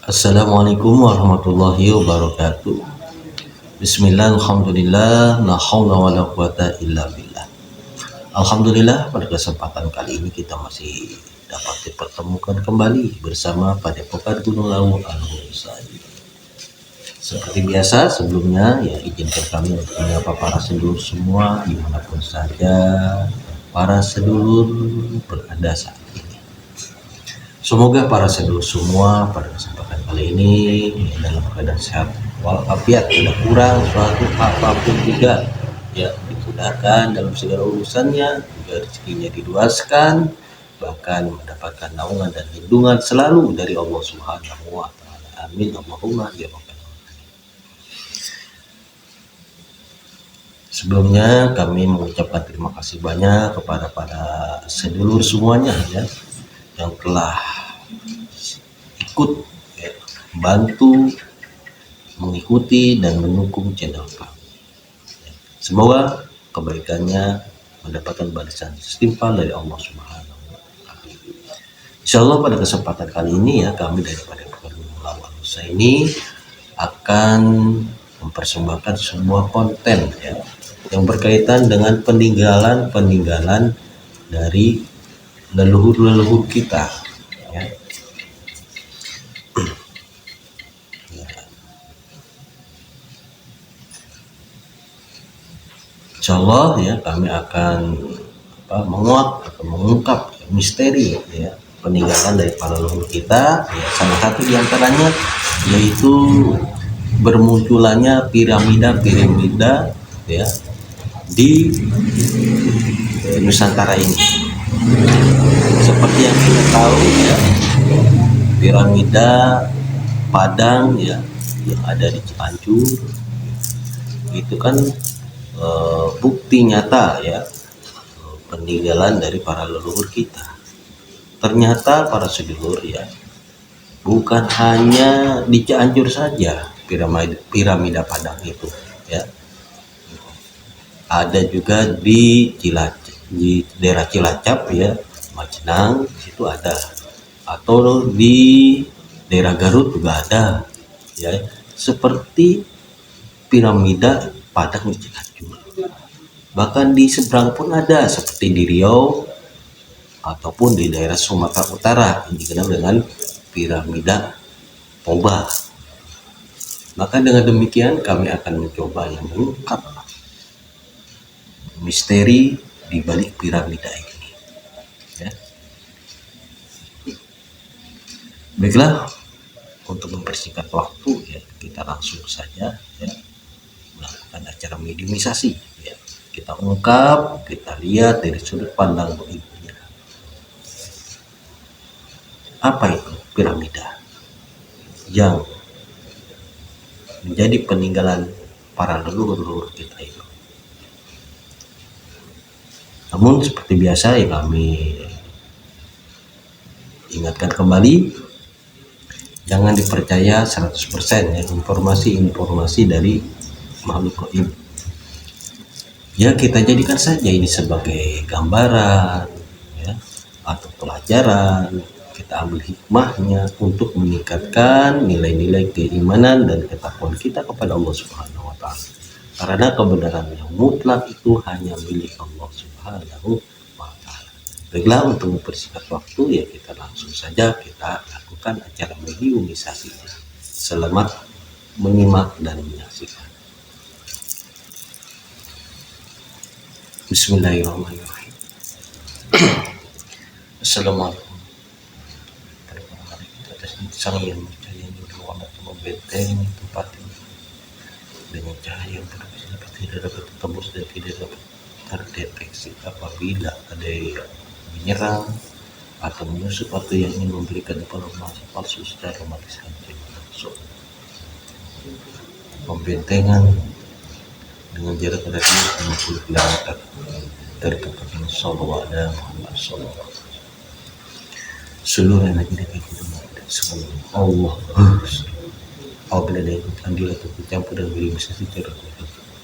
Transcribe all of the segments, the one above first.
Assalamualaikum warahmatullahi wabarakatuh. Bismillah, alhamdulillah, la haula wala quwata illa billah. Alhamdulillah, pada kesempatan kali ini kita masih dapat dipertemukan kembali bersama Padepokan Gunung Lawu Al-Husaini. Seperti biasa sebelumnya, ya izinkan kami untuk menyapa para sedulur semua dimanapun saja para sedulur berada saat ini. Semoga para sedulur semua pada kesempatan kali ini dalam keadaan sehat walafiat, tidak kurang suatu apapun juga, ya dimudahkan dalam segala urusannya, juga rezekinya diluaskan, bahkan mendapatkan naungan dan lindungan selalu dari Allah Subhanahu wa taala. Amin Allahumma ya rabbal alamin. Sebelumnya kami mengucapkan terima kasih banyak kepada para sedulur semuanya, ya, yang telah ikut, ya, bantu mengikuti dan mendukung channel kami. Semoga kebaikannya mendapatkan balasan setimpal dari Allah Subhanahu wa taala. Insyaallah pada kesempatan kali ini, ya, kami daripada Gunung Lawu Al-Husaini akan mempersembahkan sebuah konten, ya, yang berkaitan dengan peninggalan dari leluhur kita, ya. Insyaallah, ya, kami akan menguak atau mengungkap misteri, ya, peninggalan dari para leluhur kita, ya. Salah satu diantaranya yaitu bermunculannya piramida, ya, di Nusantara ini. Seperti yang kita tahu, ya, piramida Padang, ya, yang ada di Cianjur itu kan bukti nyata, ya, peninggalan dari para leluhur kita. Ternyata para sedulur, ya, bukan hanya di Cianjur saja piramida Padang itu, ya. Ada juga di daerah Cilacap, ya, Majenang itu ada, atau di daerah Garut juga ada, ya, seperti piramida Padang di Cianjur. Bahkan di seberang pun ada, seperti di Riau ataupun di daerah Sumatera Utara yang dikenal dengan piramida Toba. Maka dengan demikian kami akan mencoba yang mengungkap misteri di balik piramida ini, ya. Baiklah, untuk mempersingkat waktu, ya, kita langsung saja, ya, melakukan acara mediumisasi, ya. Kita ungkap, kita lihat dari sudut pandang ibunya. Apa itu piramida yang menjadi peninggalan para leluhur kita itu? Namun seperti biasa, yang kami ingatkan kembali, jangan dipercaya 100%, ya, informasi dari makhluk gaib. Ya, kita jadikan saja ini sebagai gambaran, ya, atau pelajaran. Kita ambil hikmahnya untuk meningkatkan nilai-nilai keimanan dan ketakwaan kita kepada Allah Subhanahu wa taala. Karena kebenaran yang mutlak itu hanya milik Allah Subhanahu wa taala. Baiklah, untuk mempersingkat waktu, ya, kita langsung saja kita lakukan acara mediumisasi. Selamat menyimak dan menyaksikan. Bismillahirrahmanirrahim. Assalamualaikum. Sang yang bercahaya warna membenteng tempat ini dengan cahaya yang tidak dapat tembus dan tidak dapat terdeteksi apabila ada yang menyerang atau menyusup atau yang ingin memberikan informasi palsu secara otomatis langsung. Pembentengan dengan jarak radius 50 km dari tempat yang Sallallahu Alaihi Wasallam. Seluruh energi dari kehidupan semua Allah. Apabila ada yang andil atau bercampur dan berimisasi secara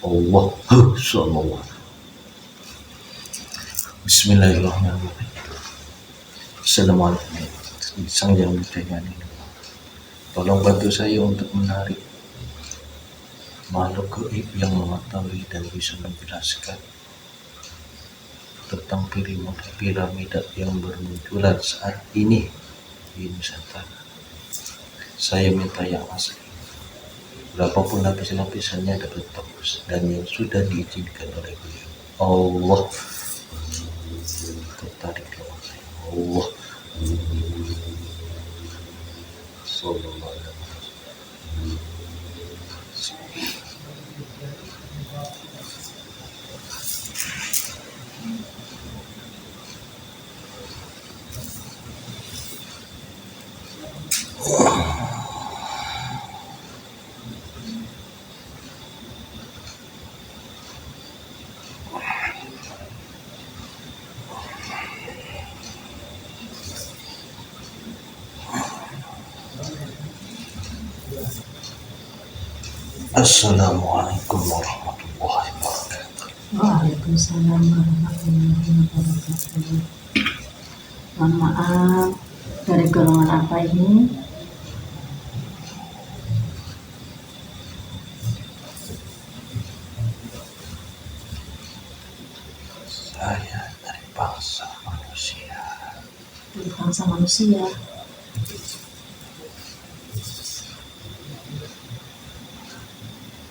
Allah Sallallahu. Bismillahirrahmanirrahim. Assalamualaikum. Sang yang bercahaya ini Tolong bantu saya untuk menarik makhluk gaib yang mengetahui dan bisa menjelaskan tentang piramida yang bermunculan saat ini di Nusantara. Saya minta yang asli, berapapun lapis-lapisannya dapat tembus dan yang sudah diizinkan oleh beliau. Allah, tertarik dengan saya. Allah, Sallallahu Alaihi Wasallam. Assalamualaikum warahmatullahi wabarakatuh. Waalaikumsalam warahmatullahi wabarakatuh. Mohon maaf, dari golongan apa ini? Saya dari bangsa manusia. Dari bangsa manusia.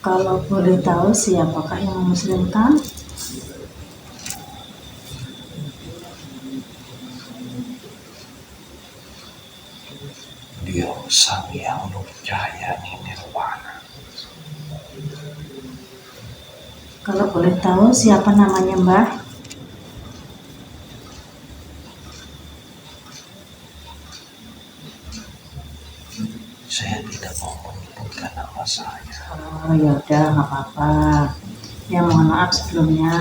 Kalau boleh tahu siapakah yang memuslimkan? Dia sang yang Nurjaya Nirwana. Kalau boleh tahu siapa namanya, Mbah? Saya tidak mau menyebutkan nama saya. Oh ya udah, nggak apa-apa. Ya mohon maaf sebelumnya.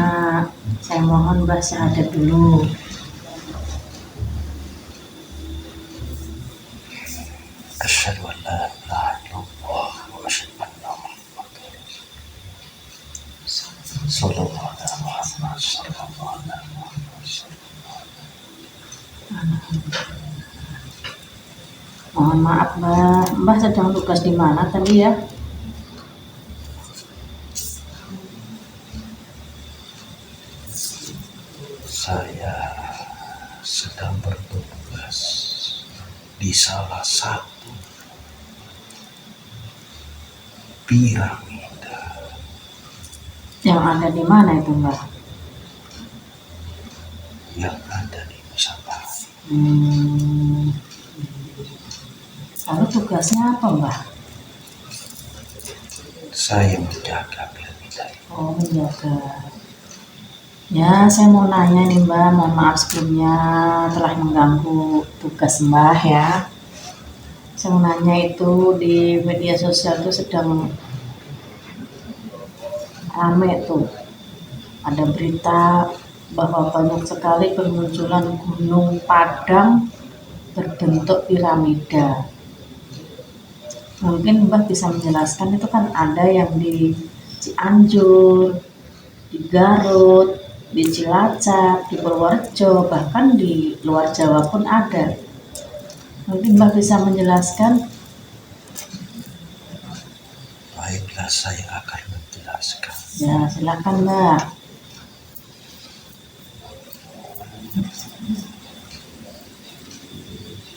Saya mohon Mbah syahadat dulu. Asyhadu an la ilaha illallah wa asyhadu anna Muhammadar Rasulullah. Sallallahu alaihi Muhammad sallallahu alaihi wasallam. Mohon maaf Mbah. Mbah sedang tugas di mana tadi ya? Saya sedang bertugas di salah satu piramida. Yang ada di mana itu, Mbah? Yang ada di Nusantara. Lalu tugasnya apa, Mbah? Saya menjaga piramida ini. Oh, menjaga. Ya, saya mau nanya nih Mbah, mohon maaf sebelumnya telah mengganggu tugas Mbah ya. Saya mau nanya itu di media sosial itu sedang rame tuh. Ada berita bahwa banyak sekali bermunculan gunung Padang berbentuk piramida. Mungkin Mbah bisa menjelaskan, itu kan ada yang di Cianjur, di Garut, di Cilacap, di Purworejo, bahkan di luar Jawa pun ada. Mungkin Mbah bisa menjelaskan. Baiklah, saya akan menjelaskan. Ya, silakan Mbak.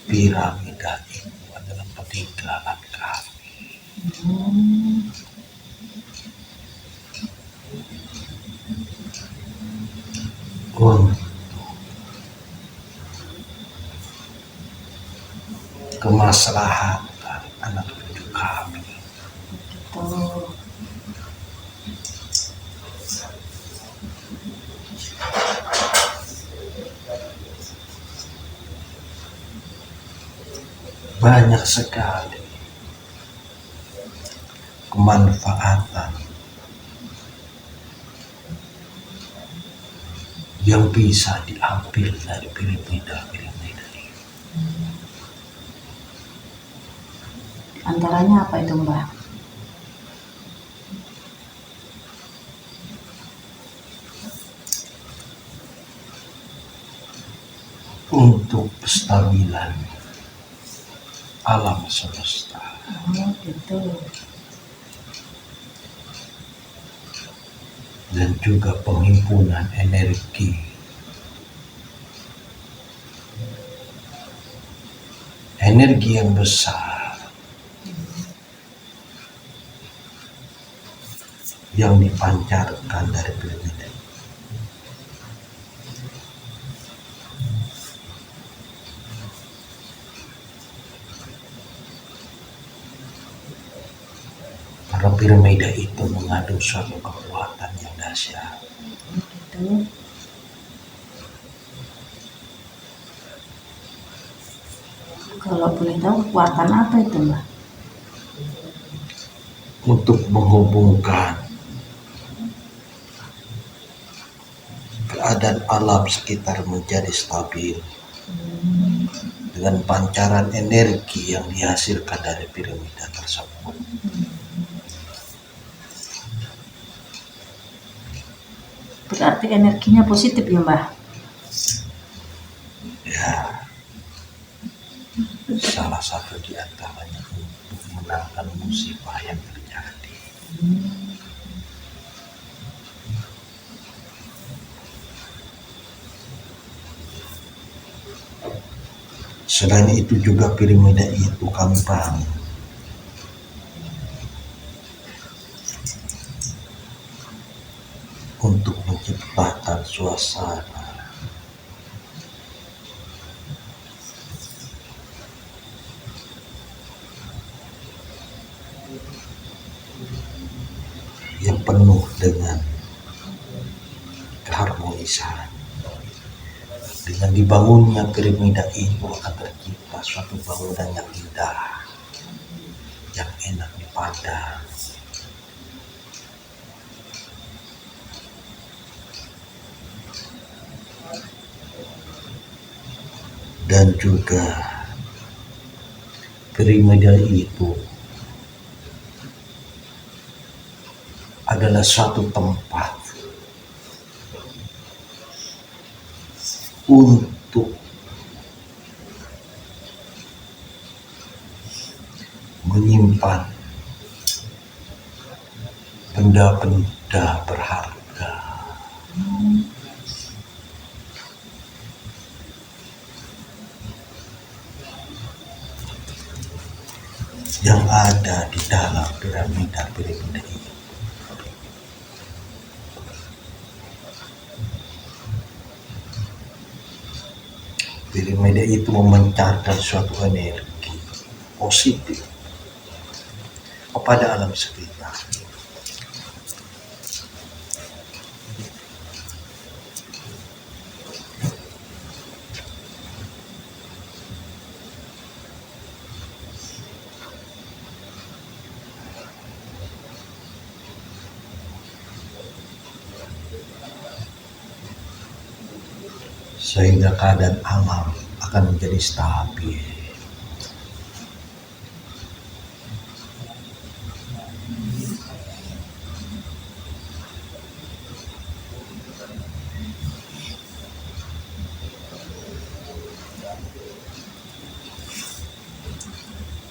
Piramida itu adalah peninggalan kami. Untuk kemaslahatan anak cucu kami. Oh, Banyak sekali kemanfaatan yang bisa diambil dari piramida ini. antaranya apa itu Mbah? Untuk kestabilan alam semesta. Oh gitu. Dan juga penghimpunan energi yang besar yang dipancarkan dari piramida. Karena piramida itu mengandung suatu kekuatan yang dahsyat. Gitu. Kalau boleh tahu kekuatan apa itu, Mbah? Untuk menghubungkan keadaan alam sekitar menjadi stabil dengan pancaran energi yang dihasilkan dari piramida tersebut. Berarti energinya positif ya, Mbah? Ya, salah satu di antaranya untuk menangkan musibah yang terjadi. Selain itu juga piramida itu kami bangun untuk menciptakan suasana yang penuh dengan keharmonisan. Dengan dibangunnya piramida itu akan tercipta suatu bangunan yang indah, yang enak dipandang. Dan juga piramida itu adalah suatu tempat untuk menyimpan benda-benda berharga yang ada di dalam piramida ini. Piramida itu memancarkan suatu energi positif kepada alam sekitar. Sehingga keadaan alam akan menjadi stabil.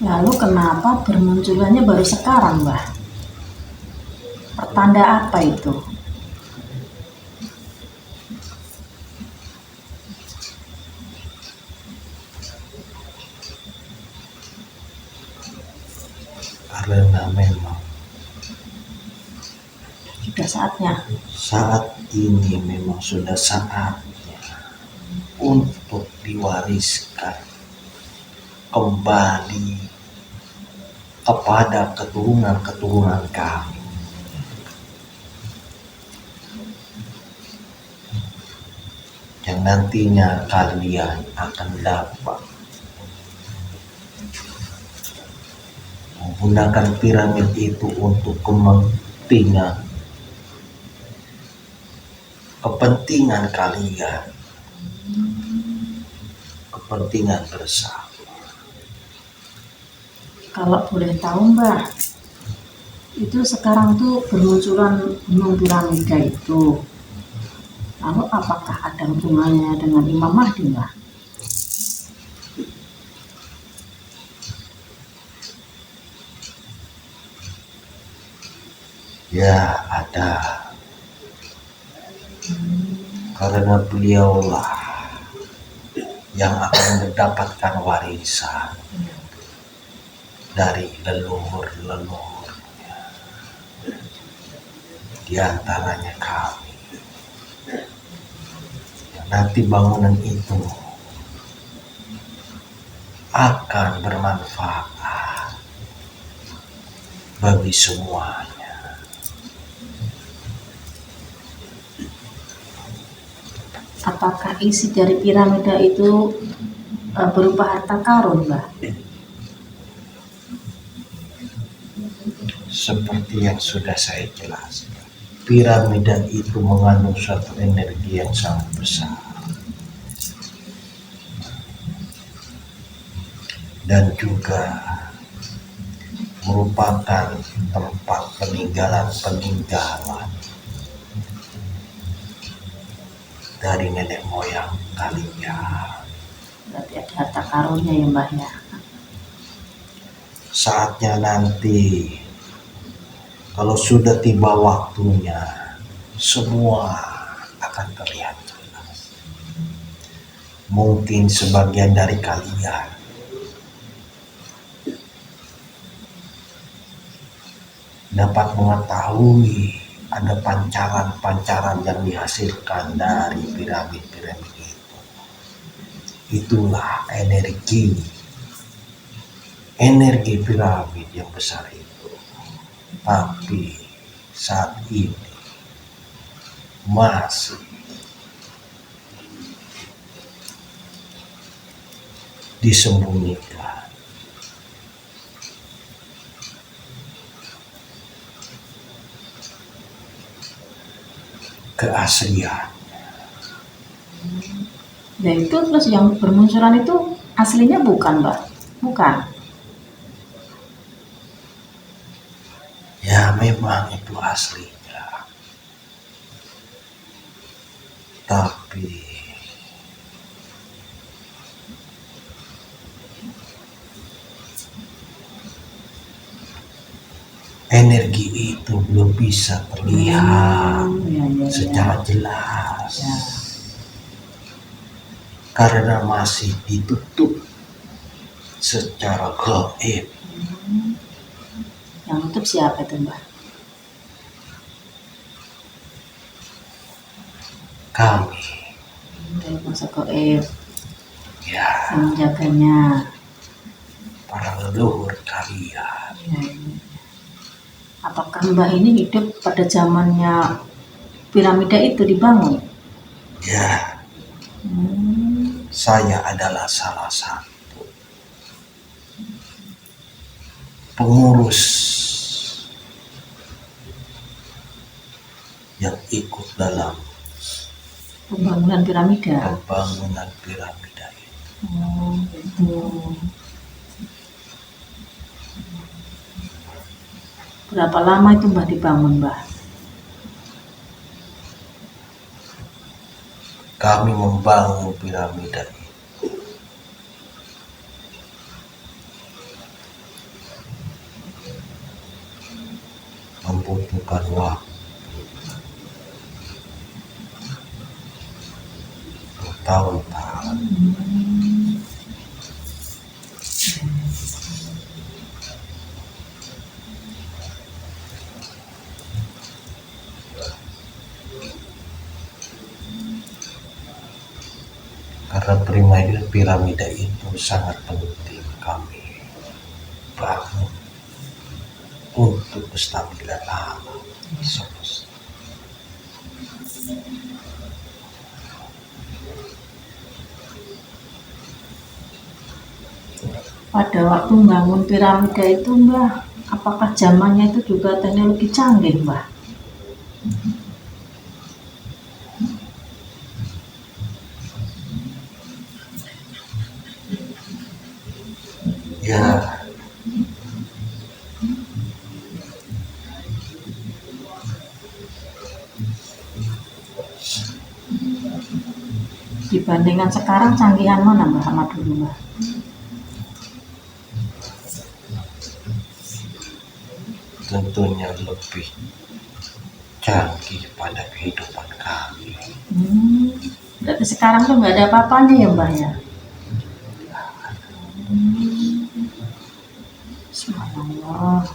Lalu kenapa bermunculannya baru sekarang, Mbah? Pertanda apa itu? Karena memang Sudah saatnya. saat ini memang sudah saatnya untuk diwariskan kembali kepada keturunan-keturunan kami. Yang nantinya kalian akan dapat menggunakan piramid itu untuk kepentingan kalian, kepentingan bersama. Kalau boleh tahu, Mbah, itu sekarang tuh bermunculan gunung piramida itu. Lalu apakah ada hubungannya dengan Imam Mahdi, Mbah? Ya ada, karena beliaulah yang akan mendapatkan warisan dari leluhur-leluhurnya, di antaranya kami. Nanti bangunan itu akan bermanfaat bagi semuanya. Apakah isi dari piramida itu berupa harta karun, Mbah? Seperti yang sudah saya jelaskan, piramida itu mengandung suatu energi yang sangat besar dan juga merupakan tempat peninggalan dari nenek moyang kalian. Berarti ada harta karunnya ya, Mbah ya. Saatnya nanti, kalau sudah tiba waktunya, semua akan terlihat jelas. Mungkin sebagian dari kalian dapat mengetahui ada pancaran-pancaran yang dihasilkan dari piramid-piramid itu. Itulah energi piramid yang besar itu. Tapi saat ini masih disembunyikan. Keaslian. Nah itu terus yang bermunculan itu aslinya bukan, Mbak? Bukan. Ya memang itu aslinya. Tapi energi itu belum bisa terlihat secara jelas. Ya. Karena masih ditutup secara gaib. Yang nutup siapa itu, Mbak? Kami. Dari masa gaib. Ya. Yang menjaganya. Para leluhur kalian. Ya. Apakah Mbah ini hidup pada zamannya piramida itu dibangun? Ya. Saya adalah salah satu pengurus yang ikut dalam pembangunan piramida. Itu. Berapa lama itu Mbah dibangun, Mbah? Kami membangun piramida itu membutuhkan waktu bertahun-tahun. Karena piramida itu sangat penting kami bangun untuk kestabilan alam semesta. Pada waktu membangun piramida itu, Mbah, apakah zamannya itu juga teknologi canggih, Mbah? Ya, Dibandingkan sekarang canggihan mana, Mbah, sama dulu, Mbah? tentunya lebih canggih pada kehidupan kami. Berarti sekarang tuh nggak ada apa-apanya ya Mbah ya? Subhanallah.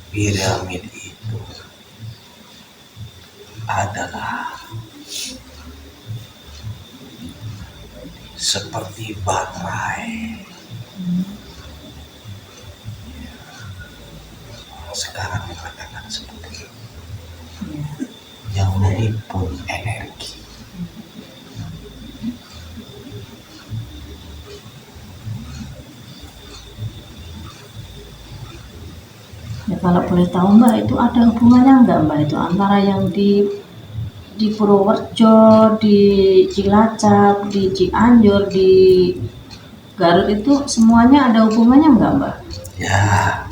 Piramid itu adalah seperti baterai. Sekarang mengatakan seperti itu, yang menimbun energi. Ya kalau boleh tahu Mbak, itu ada hubungannya nggak Mbak itu antara yang di Purworejo, di Cilacap, di Cianjur, di Garut itu semuanya ada hubungannya nggak Mbak? Ya,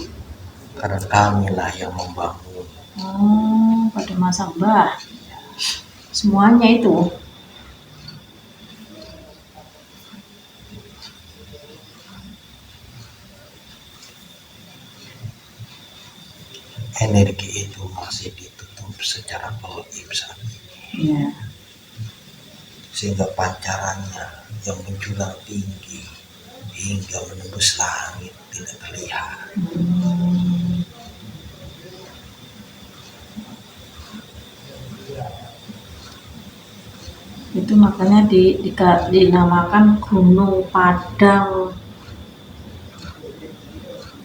karena kamilah yang membangun. Oh, pada masa Mbah semuanya itu. Energi itu masih ditutup secara gaib saat ini, Ya. sehingga pancarannya yang menjulang tinggi hingga menembus langit tidak terlihat. Itu makanya dinamakan Gunung Padang.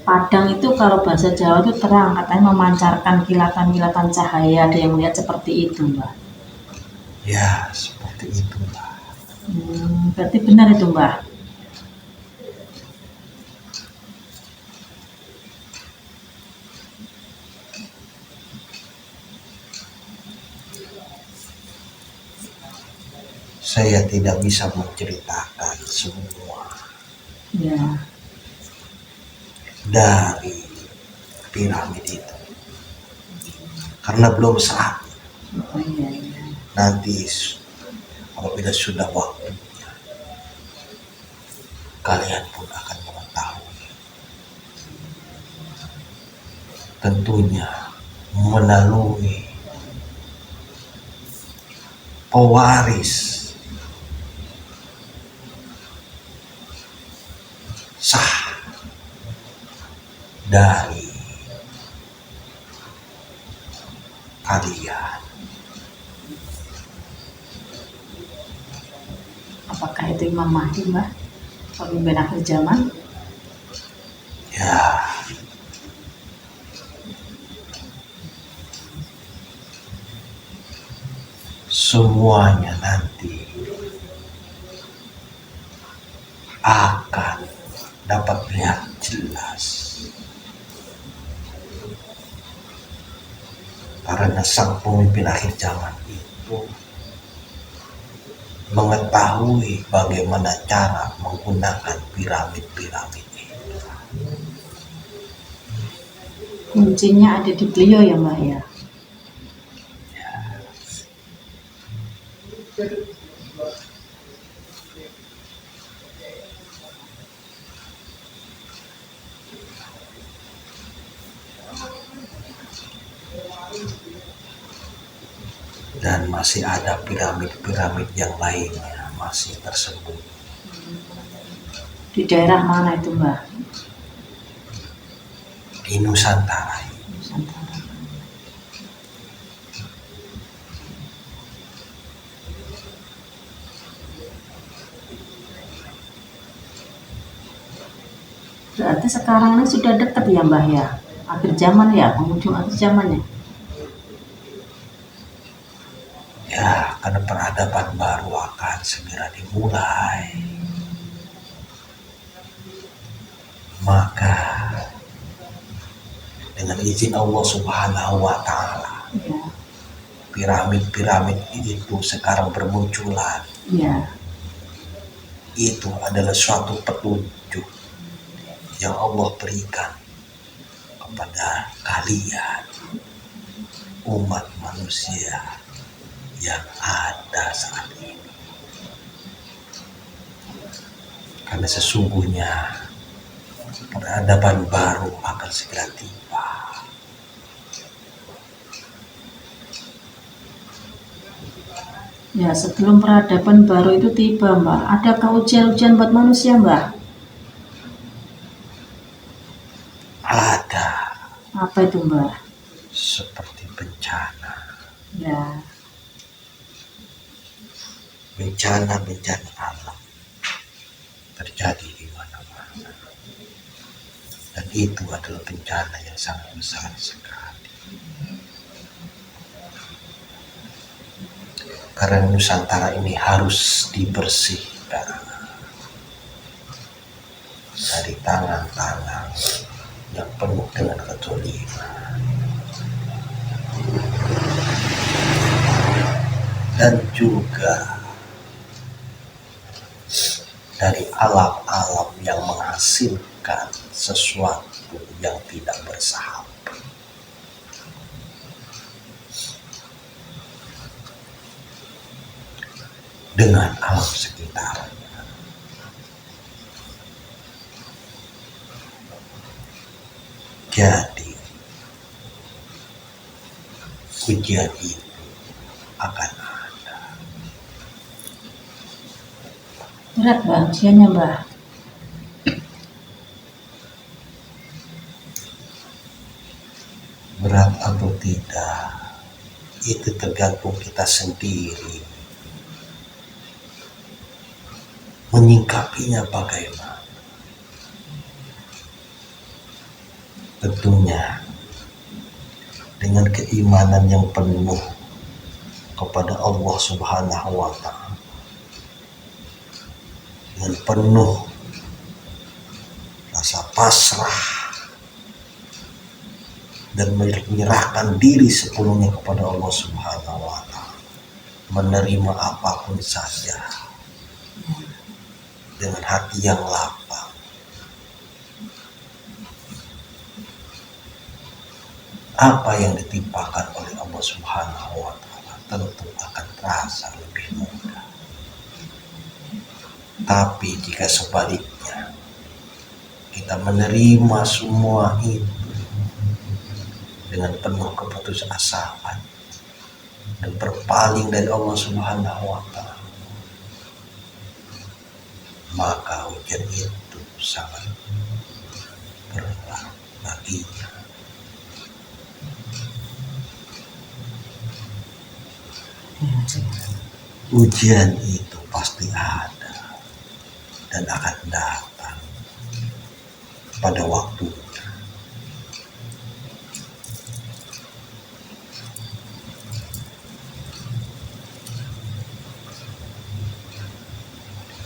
Padang itu kalau bahasa Jawa itu terang, katanya memancarkan kilatan-kilatan cahaya. Ada yang lihat seperti itu Mbak. Ya, seperti itulah. Berarti benar itu Mbak. Saya tidak bisa menceritakan semua Ya. dari piramid itu, karena belum saat. Oh iya, iya. Nanti apabila sudah waktunya, kalian pun akan mengetahui. Tentunya melalui pewaris sah dari kalian. Apakah itu Imam Mahdi Mbak? Pemimpin akhir zaman? Ya, semuanya nanti akan dapat lihat jelas, karena sang pemimpin akhir zaman itu mengetahui bagaimana cara menggunakan piramid-piramid itu. Kuncinya ada di beliau ya Mbak ya? Dan masih ada piramid-piramid yang lainnya masih tersembunyi. Di daerah mana itu Mbak? Di Nusantara. Nusantara. Berarti sekarang ini sudah dekat ya Mbah ya? Akhir zaman ya, penghujung akhir zamannya. Ya, karena peradaban baru akan segera dimulai. Maka dengan izin Allah Subhanahu wa Ta'ala, Ya. piramid-piramid itu sekarang bermunculan. Ya. Itu adalah suatu petunjuk yang Allah berikan kepada kalian, umat manusia yang ada saat ini. Karena sesungguhnya peradaban baru akan segera tiba. Ya, sebelum peradaban baru itu tiba, Mbak, adakah ujian-ujian buat manusia, Mbak? Ada Apa itu, Mbak? seperti bencana, Ya, bencana alam terjadi di mana-mana. Dan itu adalah bencana yang sangat besar sekali. Karena Nusantara ini harus dibersihkan dari tangan-tangan yang penuh dengan kezaliman dan juga dari alam-alam yang menghasilkan sesuatu yang tidak bersahabat. Dengan alam sekitar. Jadi ujian itu akan ada. berat, Mbak, ujiannya, Mbak. Berat atau tidak, itu tergantung kita sendiri. Menyingkapinya bagaimana? Tentunya dengan keimanan yang penuh kepada Allah Subhanahu wa Ta'ala, dengan penuh rasa pasrah dan menyerahkan diri sepenuhnya kepada Allah Subhanahu wa Ta'ala, menerima apapun saja dengan hati yang lapang. Apa yang ditimpakan oleh Allah Subhanahu wa Ta'ala tentu akan terasa lebih mudah. Tapi jika sebaliknya kita menerima semua itu dengan penuh keputusasaan dan berpaling dari Allah Subhanahu wa Ta'ala, maka ujian itu sangat berat baginya. Ujian itu pasti ada dan akan datang pada waktunya.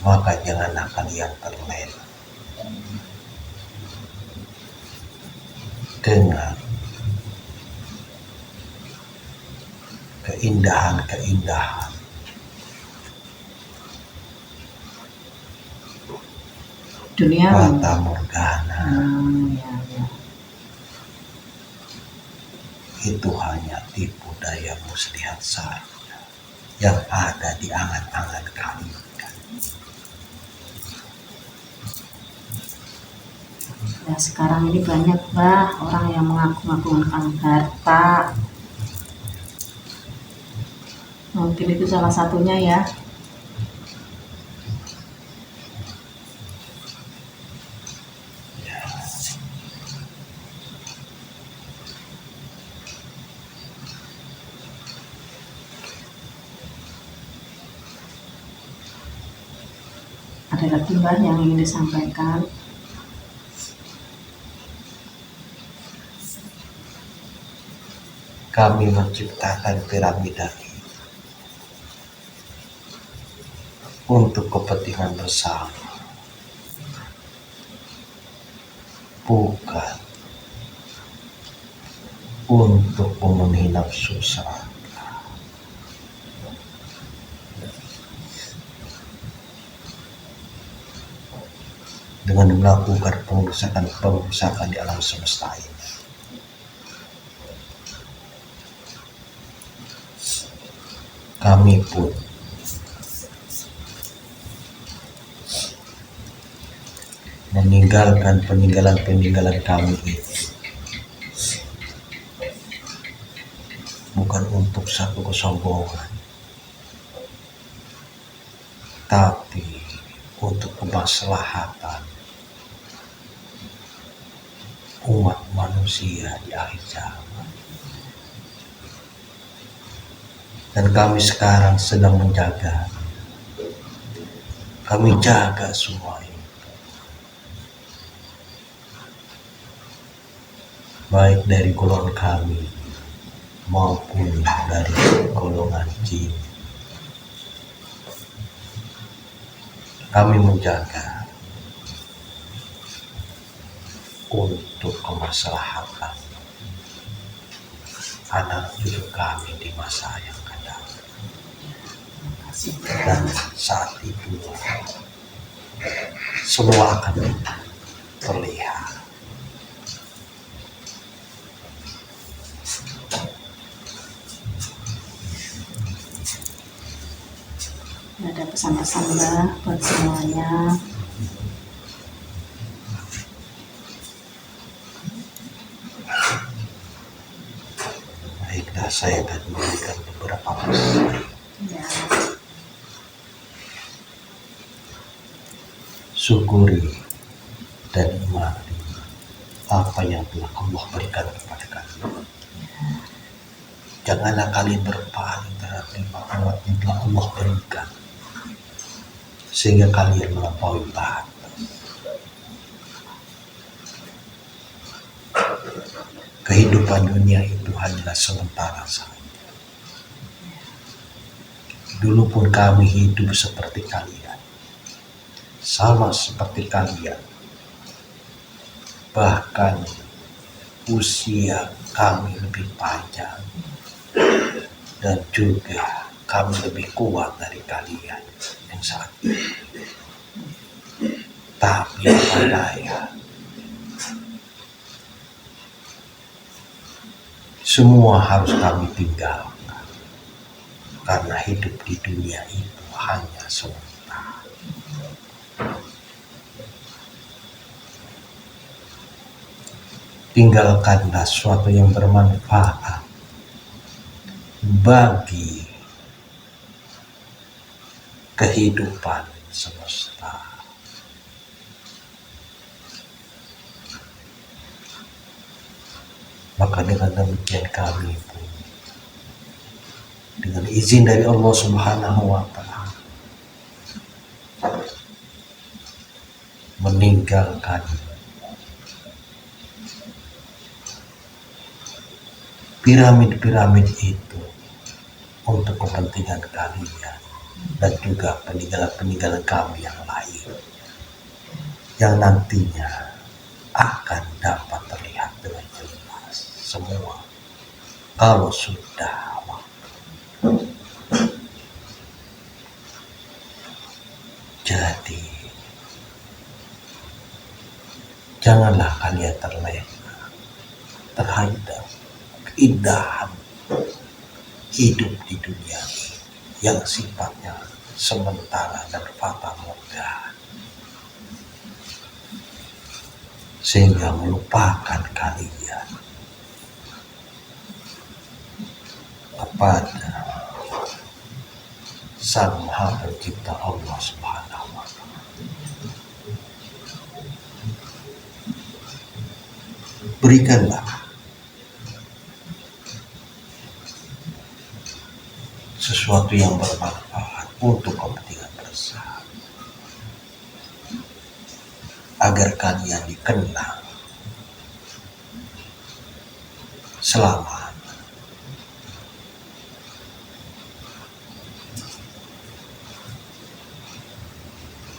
Maka janganlah kalian terlena dengan keindahan-keindahan Dunia. fata morgana. Ya. Itu hanya tipu daya muslihat saja yang ada di angan-angan kalian. Ya, sekarang ini banyak, Mbak, orang yang mengagung-agungkan harta. Mungkin itu salah satunya ya. Ada lagi, Mbak, yang ingin disampaikan? Kami menciptakan piramida ini untuk kepentingan bersama, bukan untuk memenuhi nafsu semata. Dengan melakukan pengusakan di alam semesta ini, kami pun meninggalkan peninggalan-peninggalan kami itu bukan untuk satu kesombongan, tapi untuk kemaslahatan umat manusia di akhir zaman. Dan kami sekarang sedang menjaga, kami jaga semua ini, baik dari golongan kami maupun dari golongan jin. Kami menjaga untuk kemaslahatan anak cucu kami di masa yang akan datang. Dan saat itu semua akan terlihat. Ada pesan-pesan Mbah buat semuanya. Baiklah, saya akan memberikan beberapa pesan. Ya, Syukuri dan nikmati apa yang telah Allah berikan kepada kalian. Janganlah kalian berpaling terhadap nikmat yang telah Allah berikan sehingga kalian melampaui batas. Kehidupan dunia itu hanyalah sementara saja. Dulu pun kami hidup seperti kalian, sama seperti kalian. Bahkan usia kami lebih panjang dan juga kami lebih kuat dari kalian yang saat ini. Tapi apa daya, semua harus kami tinggalkan karena hidup di dunia itu hanya sementara. Tinggalkanlah sesuatu yang bermanfaat bagi kehidupan semesta. Maka dengan demikian kami pun dengan izin dari Allah Subhanahu wa Ta'ala meninggalkan piramid-piramid itu untuk kepentingan kalian dan juga peninggalan-peninggalan kami yang lain yang nantinya akan dapat terlihat dengan jelas semua kalau sudah waktu. Jadi janganlah kalian terlena terhadap keindahan hidup di dunia ini yang sifatnya sementara dan fata morgana, sehingga melupakan kalian kepada Sang Maha Pencipta Allah Subhanahu wa Ta'ala. Berikanlah sesuatu yang bermanfaat untuk kepentingan bersama agar kalian dikenang selama.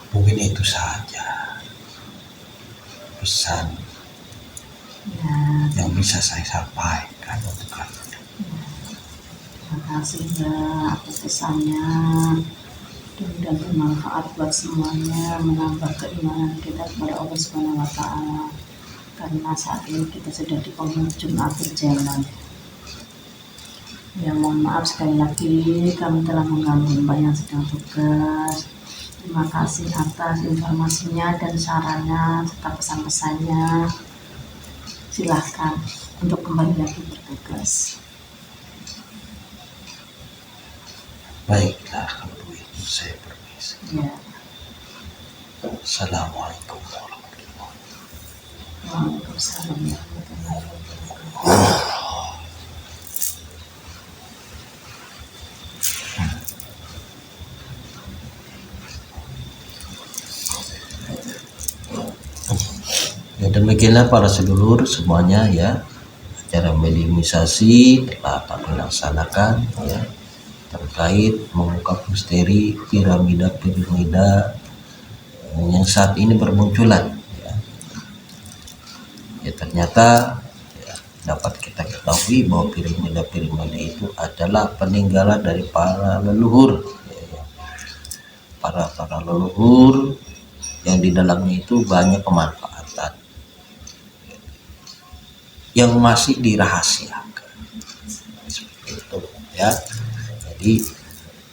Mungkin itu saja pesan ya, yang bisa saya sampaikan untuk kalian. terima kasih Mbak atas pesannya. Dan bermanfaat buat semuanya, menambah keimanan kita kepada Allah Subhanahu wa Ta'ala. Karena saat ini kita sudah di penghujung akhir zaman. Ya, mohon maaf sekali lagi kami telah mengganggu Mbak yang sedang tugas. Terima kasih atas informasinya dan sarannya serta pesan-pesannya. Silahkan untuk kembali lagi bertugas. Baiklah, kalau begitu saya permisi. Ya, Assalamualaikum warahmatullahi wabarakatuh. waalaikumsalam warahmatullahi wabarakatuh. Ya demikianlah para sedulur semuanya ya, acara mediumisasi telah kami laksanakan ya, terkait mengungkap misteri piramida yang saat ini bermunculan ya. Ya ternyata ya, dapat kita ketahui bahwa piramida itu adalah peninggalan dari para leluhur ya. para leluhur yang di dalamnya itu banyak kemanfaatan yang masih dirahasiakan seperti itu ya. Jadi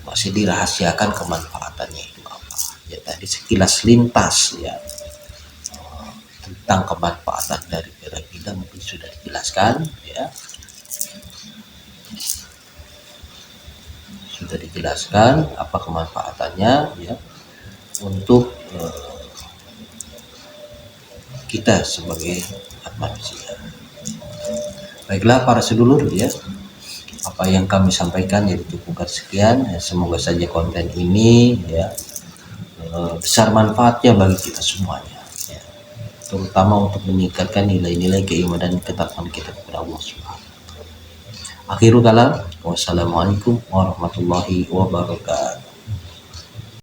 masih dirahasiakan kemanfaatannya itu apa ya, tadi sekilas lintas ya tentang kemanfaatan dari piramida mungkin sudah dijelaskan ya, sudah dijelaskan apa kemanfaatannya ya untuk kita sebagai manusia. Baiklah para sedulur ya, apa yang kami sampaikan ya dicukupkan sekian ya, semoga saja konten ini ya besar manfaatnya bagi kita semuanya ya, terutama untuk meningkatkan nilai-nilai keimanan dan ketakwaan kita kepada Allah Subhanahu. Akhirul kalam, wassalamualaikum warahmatullahi wabarakatuh.